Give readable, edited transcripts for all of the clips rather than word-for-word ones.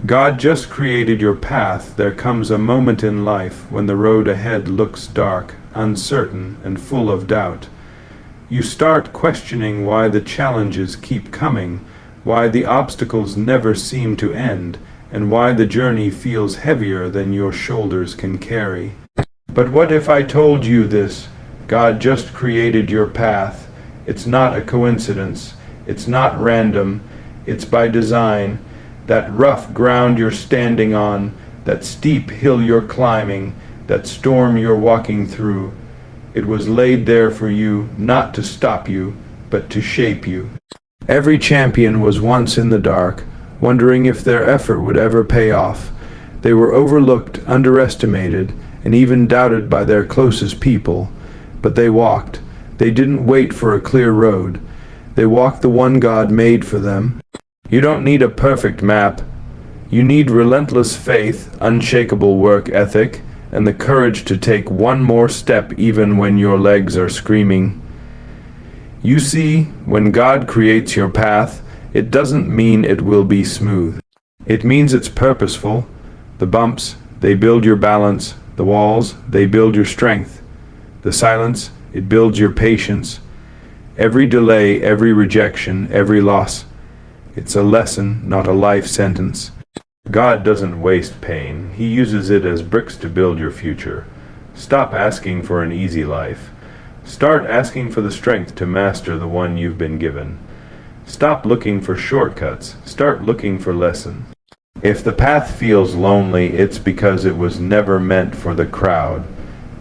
God just created your path. There comes a moment in life when the road ahead looks dark, uncertain, and full of doubt. You start questioning why the challenges keep coming, why the obstacles never seem to end, and why the journey feels heavier than your shoulders can carry. But what if I told you this? God just created your path. It's not a coincidence. It's not random. It's by design. That rough ground you're standing on, that steep hill you're climbing, that storm you're walking through, it was laid there for you, not to stop you, but to shape you. Every champion was once in the dark, wondering if their effort would ever pay off. They were overlooked, underestimated, and even doubted by their closest people. But they walked. They didn't wait for a clear road. They walked the one God made for them. You don't need a perfect map. You need relentless faith, unshakable work ethic, and the courage to take one more step even when your legs are screaming. You see, when God creates your path, it doesn't mean it will be smooth. It means it's purposeful. The bumps, they build your balance. The walls, they build your strength. The silence, it builds your patience. Every delay, every rejection, every loss, it's a lesson, not a life sentence. God doesn't waste pain. He uses it as bricks to build your future. Stop asking for an easy life. Start asking for the strength to master the one you've been given. Stop looking for shortcuts. Start looking for lessons. If the path feels lonely, it's because it was never meant for the crowd.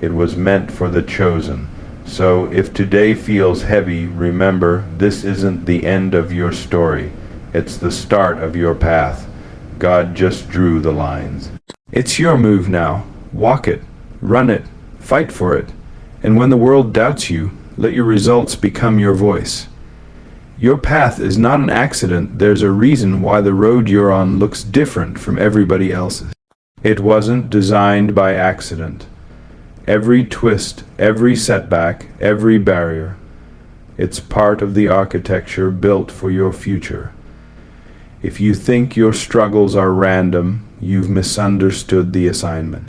It was meant for the chosen. So if today feels heavy, remember, this isn't the end of your story. It's the start of your path. God just drew the lines. It's your move now. Walk it, run it, fight for it. And when the world doubts you, let your results become your voice. Your path is not an accident. There's a reason why the road you're on looks different from everybody else's. It wasn't designed by accident. Every twist, every setback, every barrier, it's part of the architecture built for your future. If you think your struggles are random, you've misunderstood the assignment.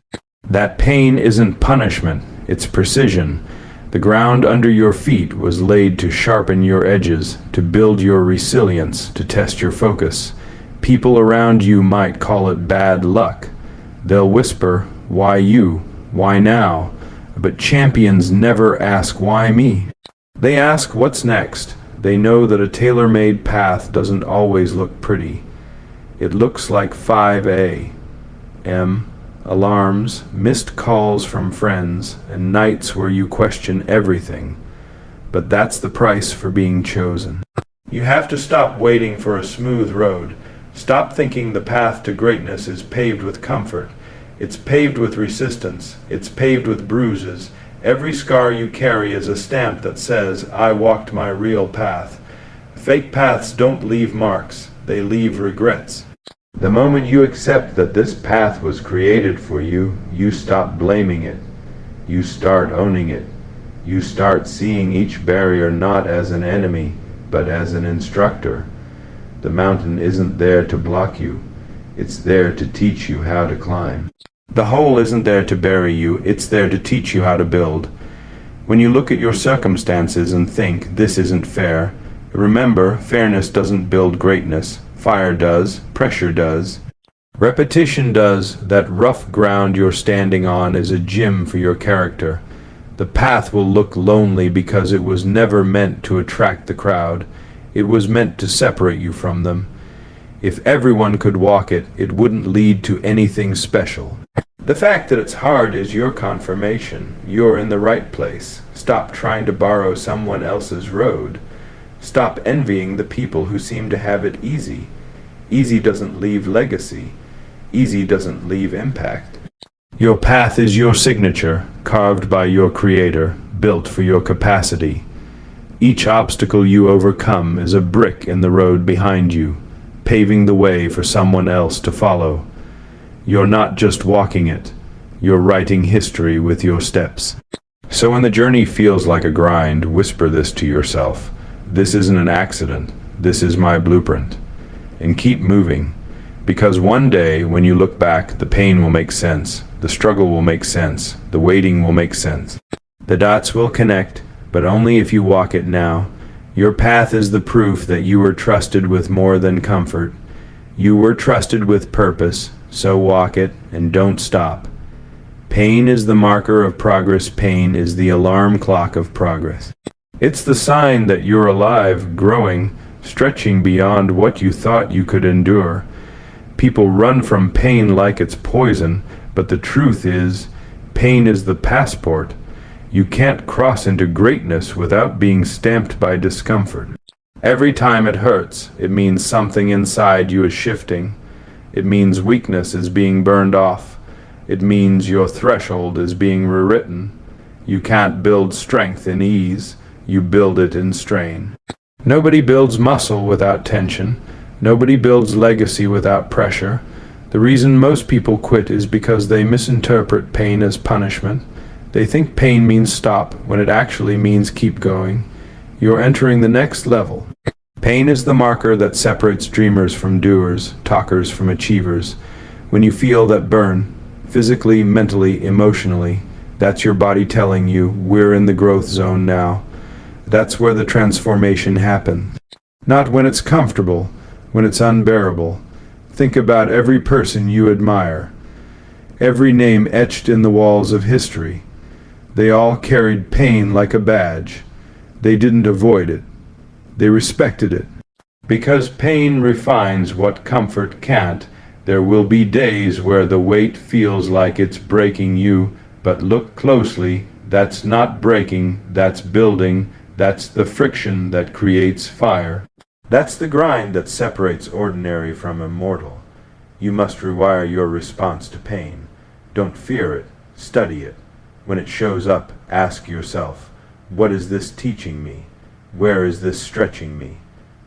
That pain isn't punishment, it's precision. The ground under your feet was laid to sharpen your edges, to build your resilience, to test your focus. People around you might call it bad luck. They'll whisper, "Why you? Why now?" But champions never ask, "Why me?" They ask, "What's next?" They know that a tailor-made path doesn't always look pretty. It looks like 5 a.m., alarms, missed calls from friends, and nights where you question everything. But that's the price for being chosen. You have to stop waiting for a smooth road. Stop thinking the path to greatness is paved with comfort. It's paved with resistance. It's paved with bruises. Every scar you carry is a stamp that says, "I walked my real path." Fake paths don't leave marks. They leave regrets. The moment you accept that this path was created for you, you stop blaming it. You start owning it. You start seeing each barrier not as an enemy, but as an instructor. The mountain isn't there to block you. It's there to teach you how to climb. The hole isn't there to bury you. It's there to teach you how to build. When you look at your circumstances and think, "This isn't fair," remember, fairness doesn't build greatness. Fire does. Pressure does. Repetition does. That rough ground you're standing on is a gym for your character. The path will look lonely because it was never meant to attract the crowd. It was meant to separate you from them. If everyone could walk it, it wouldn't lead to anything special. The fact that it's hard is your confirmation. You're in the right place. Stop trying to borrow someone else's road. Stop envying the people who seem to have it easy. Easy doesn't leave legacy. Easy doesn't leave impact. Your path is your signature, carved by your creator, built for your capacity. Each obstacle you overcome is a brick in the road behind you, paving the way for someone else to follow. You're not just walking it, you're writing history with your steps. So when the journey feels like a grind, whisper this to yourself. This isn't an accident, this is my blueprint. And keep moving. Because one day, when you look back, the pain will make sense, the struggle will make sense, the waiting will make sense. The dots will connect, but only if you walk it now. Your path is the proof that you were trusted with more than comfort. You were trusted with purpose, so walk it and don't stop. Pain is the marker of progress. Pain is the alarm clock of progress. It's the sign that you're alive, growing, stretching beyond what you thought you could endure. People run from pain like it's poison, but the truth is, pain is the passport. You can't cross into greatness without being stamped by discomfort. Every time it hurts, it means something inside you is shifting. It means weakness is being burned off. It means your threshold is being rewritten. You can't build strength in ease. You build it in strain. Nobody builds muscle without tension. Nobody builds legacy without pressure. The reason most people quit is because they misinterpret pain as punishment. They think pain means stop, when it actually means keep going. You're entering the next level. Pain is the marker that separates dreamers from doers, talkers from achievers. When you feel that burn, physically, mentally, emotionally, that's your body telling you, we're in the growth zone now. That's where the transformation happens. Not when it's comfortable, when it's unbearable. Think about every person you admire, every name etched in the walls of history. They all carried pain like a badge. They didn't avoid it. They respected it. Because pain refines what comfort can't, there will be days where the weight feels like it's breaking you, but look closely, that's not breaking, that's building, that's the friction that creates fire. That's the grind that separates ordinary from immortal. You must rewire your response to pain. Don't fear it, study it. When it shows up, ask yourself, what is this teaching me? Where is this stretching me?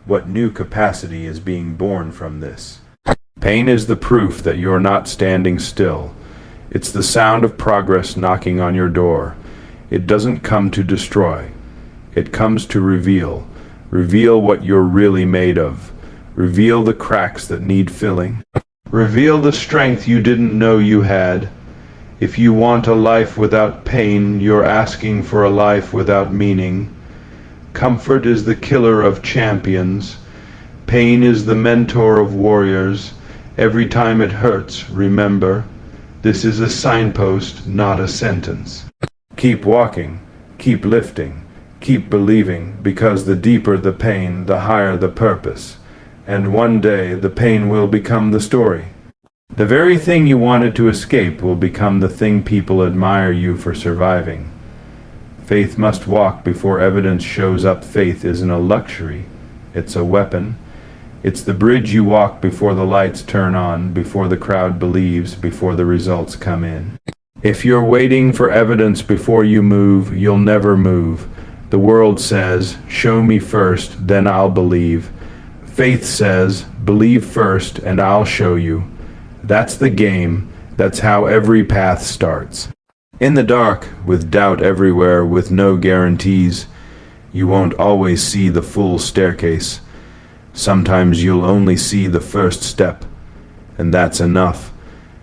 What new capacity is being born from this? Pain is the proof that you're not standing still. It's the sound of progress knocking on your door. It doesn't come to destroy. It comes to reveal. Reveal what you're really made of. Reveal the cracks that need filling. Reveal the strength you didn't know you had. If you want a life without pain, you're asking for a life without meaning. Comfort is the killer of champions. Pain is the mentor of warriors. Every time it hurts, remember, this is a signpost, not a sentence. Keep walking, keep lifting, keep believing, because the deeper the pain, the higher the purpose. And one day, the pain will become the story. The very thing you wanted to escape will become the thing people admire you for surviving. Faith must walk before evidence shows up. Faith isn't a luxury, it's a weapon. It's the bridge you walk before the lights turn on, before the crowd believes, before the results come in. If you're waiting for evidence before you move, you'll never move. The world says, show me first, then I'll believe. Faith says, believe first, and I'll show you. That's the game. That's how every path starts. In the dark, with doubt everywhere, with no guarantees, you won't always see the full staircase. Sometimes you'll only see the first step, and that's enough,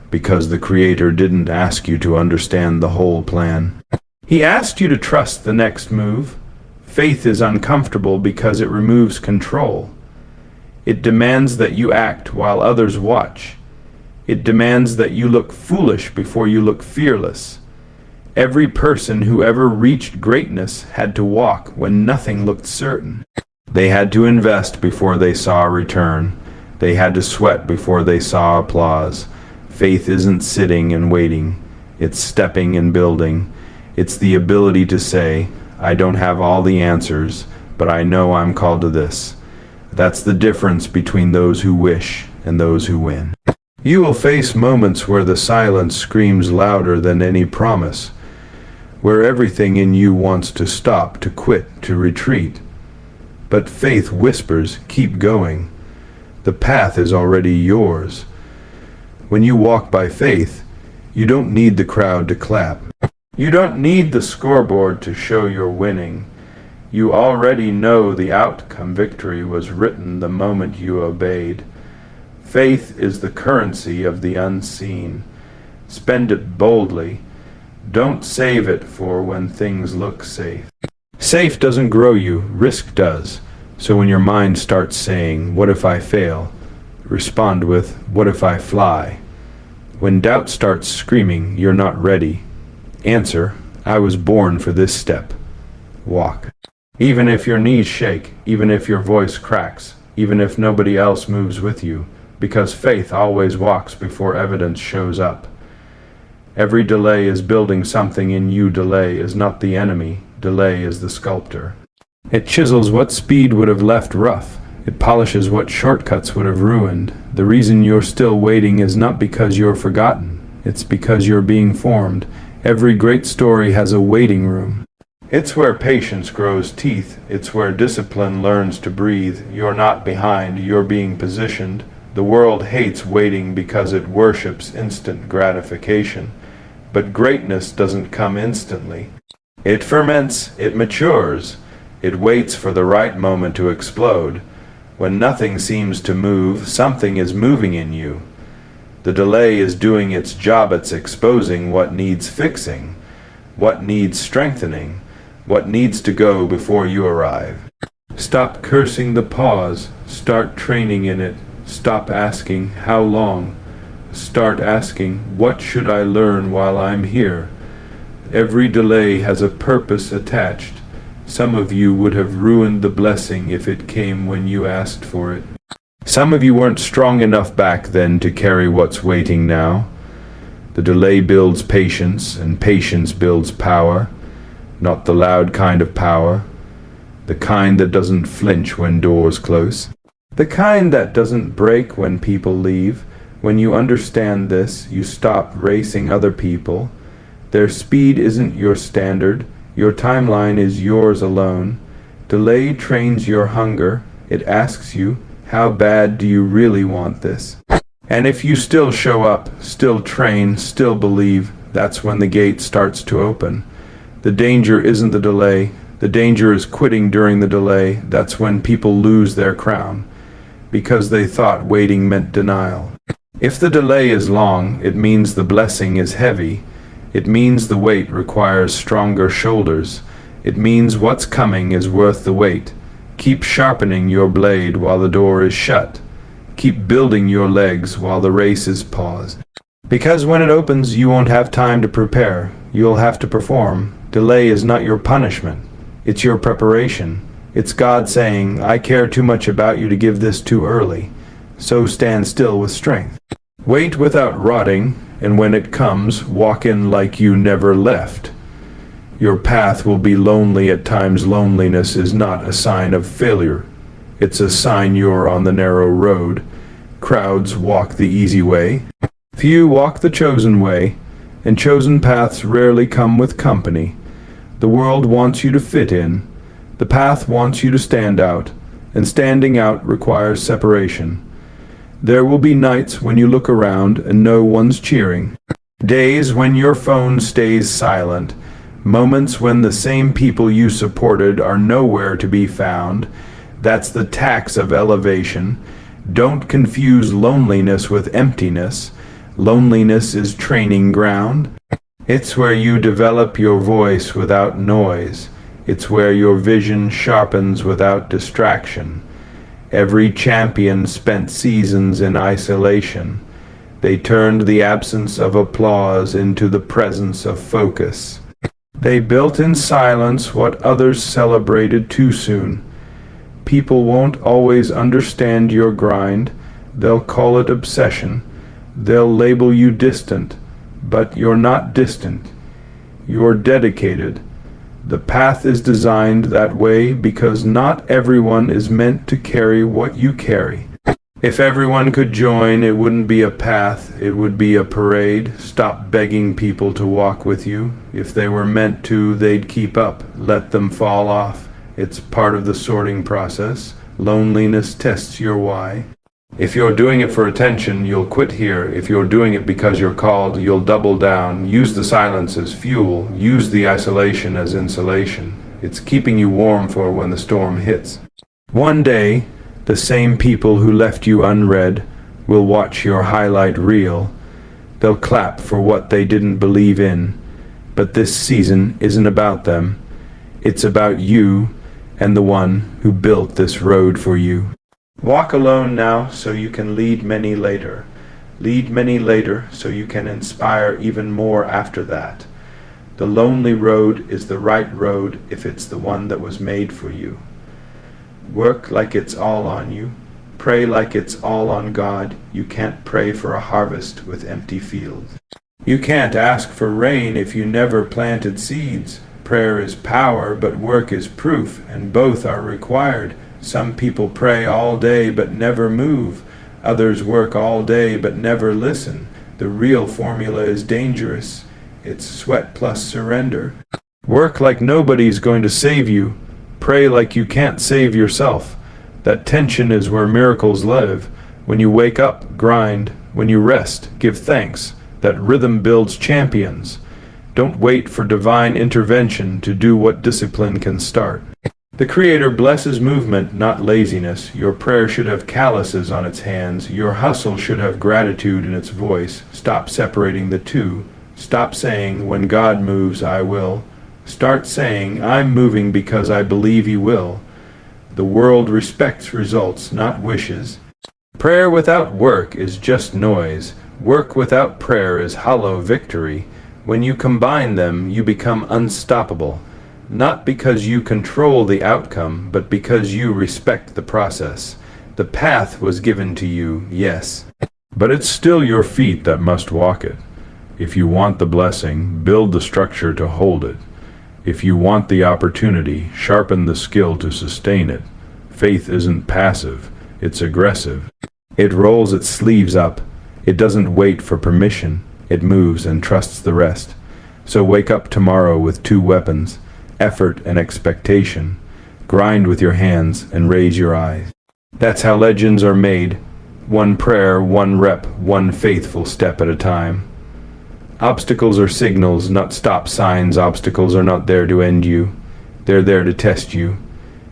because the Creator didn't ask you to understand the whole plan. He asked you to trust the next move. Faith is uncomfortable because it removes control. It demands that you act while others watch. It demands that you look foolish before you look fearless. Every person who ever reached greatness had to walk when nothing looked certain. They had to invest before they saw a return. They had to sweat before they saw applause. Faith isn't sitting and waiting. It's stepping and building. It's the ability to say, I don't have all the answers, but I know I'm called to this. That's the difference between those who wish and those who win. You will face moments where the silence screams louder than any promise, where everything in you wants to stop, to quit, to retreat. But faith whispers, keep going. The path is already yours. When you walk by faith, you don't need the crowd to clap. You don't need the scoreboard to show you're winning. You already know the outcome. Victory was written the moment you obeyed. Faith is the currency of the unseen. Spend it boldly. Don't save it for when things look safe. Safe doesn't grow you, risk does. So when your mind starts saying, "What if I fail?" respond with, "What if I fly?" When doubt starts screaming, "You're not ready," answer, "I was born for this step." Walk. Even if your knees shake, even if your voice cracks, even if nobody else moves with you, because faith always walks before evidence shows up. Every delay is building something in you. Delay is not the enemy. Delay is the sculptor. It chisels what speed would have left rough. It polishes what shortcuts would have ruined. The reason you're still waiting is not because you're forgotten. It's because you're being formed. Every great story has a waiting room. It's where patience grows teeth. It's where discipline learns to breathe. You're not behind. You're being positioned. The world hates waiting because it worships instant gratification. But greatness doesn't come instantly. It ferments. It matures. It waits for the right moment to explode. When nothing seems to move, something is moving in you. The delay is doing its job. It's exposing what needs fixing, what needs strengthening, what needs to go before you arrive. Stop cursing the pause. Start training in it. Stop asking, "How long?" Start asking, "What should I learn while I'm here?" Every delay has a purpose attached. Some of you would have ruined the blessing if it came when you asked for it. Some of you weren't strong enough back then to carry what's waiting now. The delay builds patience, and patience builds power. Not the loud kind of power. The kind that doesn't flinch when doors close. The kind that doesn't break when people leave. When you understand this, you stop racing other people. Their speed isn't your standard. Your timeline is yours alone. Delay trains your hunger. It asks you, how bad do you really want this? And if you still show up, still train, still believe, that's when the gate starts to open. The danger isn't the delay. The danger is quitting during the delay. That's when people lose their crown, because they thought waiting meant denial. If the delay is long, it means the blessing is heavy. It means the weight requires stronger shoulders. It means what's coming is worth the wait. Keep sharpening your blade while the door is shut. Keep building your legs while the race is paused. Because when it opens, you won't have time to prepare. You'll have to perform. Delay is not your punishment. It's your preparation. It's God saying, "I care too much about you to give this too early. So stand still with strength." Wait without rotting. And when it comes, walk in like you never left. Your path will be lonely at times. Loneliness is not a sign of failure. It's a sign you're on the narrow road. Crowds walk the easy way. Few walk the chosen way, and chosen paths rarely come with company. The world wants you to fit in. The path wants you to stand out, and standing out requires separation. There will be nights when you look around and no one's cheering. Days when your phone stays silent. Moments when the same people you supported are nowhere to be found. That's the tax of elevation. Don't confuse loneliness with emptiness. Loneliness is training ground. It's where you develop your voice without noise. It's where your vision sharpens without distraction. Every champion spent seasons in isolation. They turned the absence of applause into the presence of focus. They built in silence what others celebrated too soon. People won't always understand your grind. They'll call it obsession. They'll label you distant. But you're not distant. You're dedicated. The path is designed that way because not everyone is meant to carry what you carry. If everyone could join, it wouldn't be a path, it would be a parade. Stop begging people to walk with you. If they were meant to, they'd keep up. Let them fall off. It's part of the sorting process. Loneliness tests your why. If you're doing it for attention, you'll quit here. If you're doing it because you're called, you'll double down. Use the silence as fuel. Use the isolation as insulation. It's keeping you warm for when the storm hits. One day, the same people who left you unread will watch your highlight reel. They'll clap for what they didn't believe in. But this season isn't about them. It's about you and the one who built this road for you. Walk alone now so you can lead many later. Lead many later so you can inspire even more after that. The lonely road is the right road if it's the one that was made for you. Work like it's all on you. Pray like it's all on God. You can't pray for a harvest with empty fields. You can't ask for rain if you never planted seeds. Prayer is power, but work is proof, and both are required. Some people pray all day but never move. Others work all day but never listen. The real formula is dangerous. It's sweat plus surrender. Work like nobody's going to save you. Pray like you can't save yourself. That tension is where miracles live. When you wake up, grind. When you rest, give thanks. That rhythm builds champions. Don't wait for divine intervention to do what discipline can start. The Creator blesses movement, not laziness. Your prayer should have calluses on its hands. Your hustle should have gratitude in its voice. Stop separating the two. Stop saying, when God moves, I will. Start saying, I'm moving because I believe He will. The world respects results, not wishes. Prayer without work is just noise. Work without prayer is hollow victory. When you combine them, you become unstoppable. Not because you control the outcome, but because you respect the process. The path was given to you, yes, but it's still your feet that must walk it. If you want the blessing, build the structure to hold it. If you want the opportunity, sharpen the skill to sustain it. Faith isn't passive, it's aggressive. It rolls its sleeves up. It doesn't wait for permission. It moves and trusts the rest. So wake up tomorrow with two weapons, effort and expectation. Grind with your hands and raise your eyes. That's how legends are made. One prayer, one rep, one faithful step at a time. Obstacles are signals, not stop signs. Obstacles are not there to end you. They're there to test you.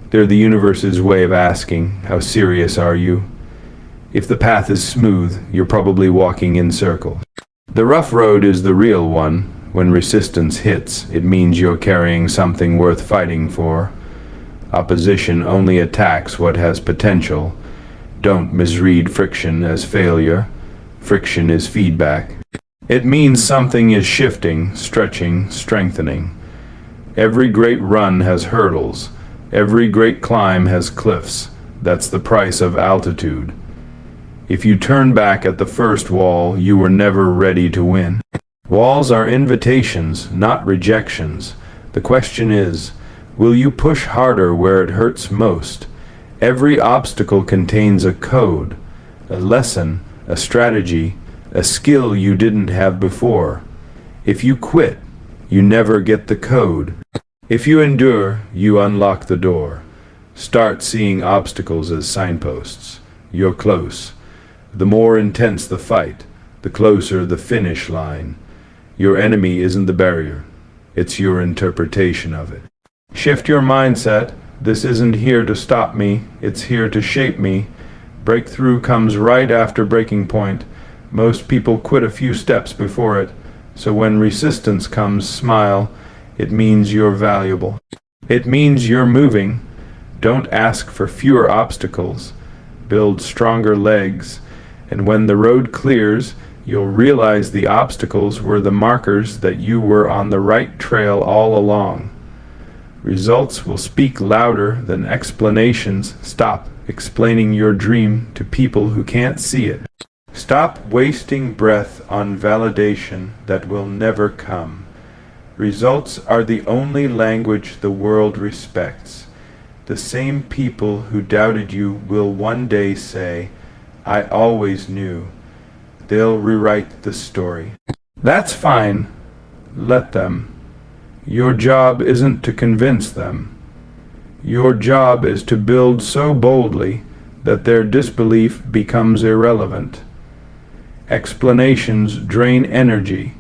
They're the universe's way of asking, how serious are you? If the path is smooth, you're probably walking in circles. The rough road is the real one. When resistance hits, it means you're carrying something worth fighting for. Opposition only attacks what has potential. Don't misread friction as failure. Friction is feedback. It means something is shifting, stretching, strengthening. Every great run has hurdles. Every great climb has cliffs. That's the price of altitude. If you turn back at the first wall, you were never ready to win. Walls are invitations, not rejections. The question is, will you push harder where it hurts most? Every obstacle contains a code, a lesson, a strategy, a skill you didn't have before. If you quit, you never get the code. If you endure, you unlock the door. Start seeing obstacles as signposts. You're close. The more intense the fight, the closer the finish line. Your enemy isn't the barrier. It's your interpretation of it. Shift your mindset. This isn't here to stop me. It's here to shape me. Breakthrough comes right after breaking point. Most people quit a few steps before it. So when resistance comes, smile. It means you're valuable. It means you're moving. Don't ask for fewer obstacles. Build stronger legs. And when the road clears, you'll realize the obstacles were the markers that you were on the right trail all along. Results will speak louder than explanations. Stop explaining your dream to people who can't see it. Stop wasting breath on validation that will never come. Results are the only language the world respects. The same people who doubted you will one day say, I always knew. They'll rewrite the story. That's fine. Let them. Your job isn't to convince them. Your job is to build so boldly that their disbelief becomes irrelevant. Explanations drain energy.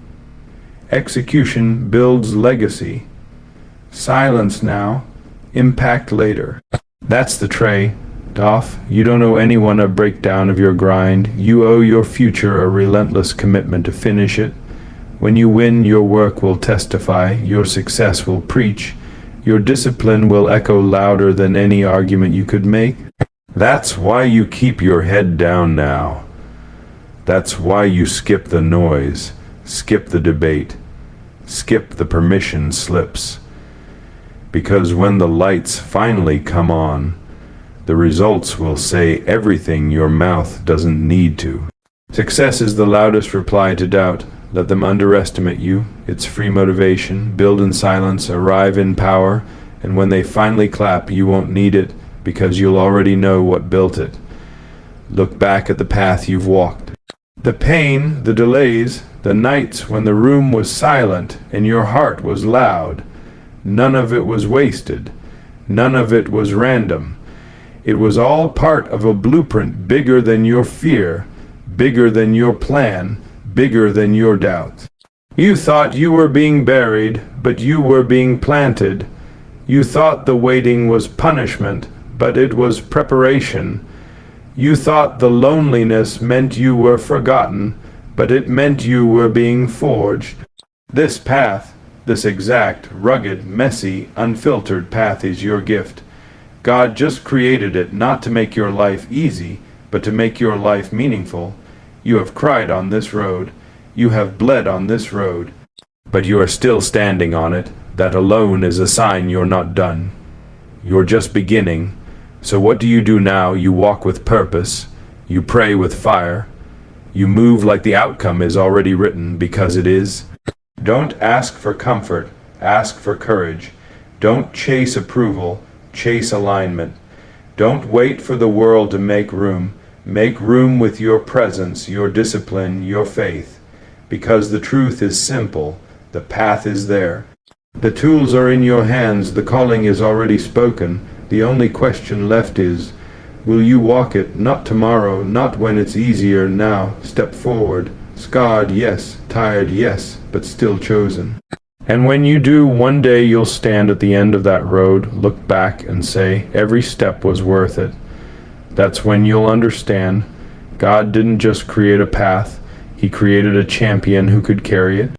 Execution builds legacy. Silence now, impact later. That's the tray. Doff, you don't owe anyone a breakdown of your grind. You owe your future a relentless commitment to finish it. When you win, your work will testify, your success will preach, your discipline will echo louder than any argument you could make. That's why you keep your head down now. That's why you skip the noise, skip the debate, skip the permission slips. Because when the lights finally come on, the results will say everything your mouth doesn't need to. Success is the loudest reply to doubt. Let them underestimate you. It's free motivation. Build in silence, arrive in power, and when they finally clap, you won't need it because you'll already know what built it. Look back at the path you've walked. The pain, the delays, the nights when the room was silent and your heart was loud. None of it was wasted. None of it was random. It was all part of a blueprint bigger than your fear, bigger than your plan, bigger than your doubts. You thought you were being buried, but you were being planted. You thought the waiting was punishment, but it was preparation. You thought the loneliness meant you were forgotten, but it meant you were being forged. This path, this exact, rugged, messy, unfiltered path is your gift. God just created it not to make your life easy, but to make your life meaningful. You have cried on this road. You have bled on this road. But you are still standing on it. That alone is a sign you're not done. You're just beginning. So what do you do now? You walk with purpose. You pray with fire. You move like the outcome is already written, because it is. Don't ask for comfort. Ask for courage. Don't chase approval. Chase alignment. Don't wait for the world to make room. Make room with your presence, your discipline, your faith. Because the truth is simple. The path is there. The tools are in your hands. The calling is already spoken. The only question left is, will you walk it? Not tomorrow, not when it's easier. Now, step forward. Scarred, yes. Tired, yes. But still chosen. And when you do, one day you'll stand at the end of that road, look back and say, every step was worth it. That's when you'll understand God didn't just create a path, He created a champion who could carry it.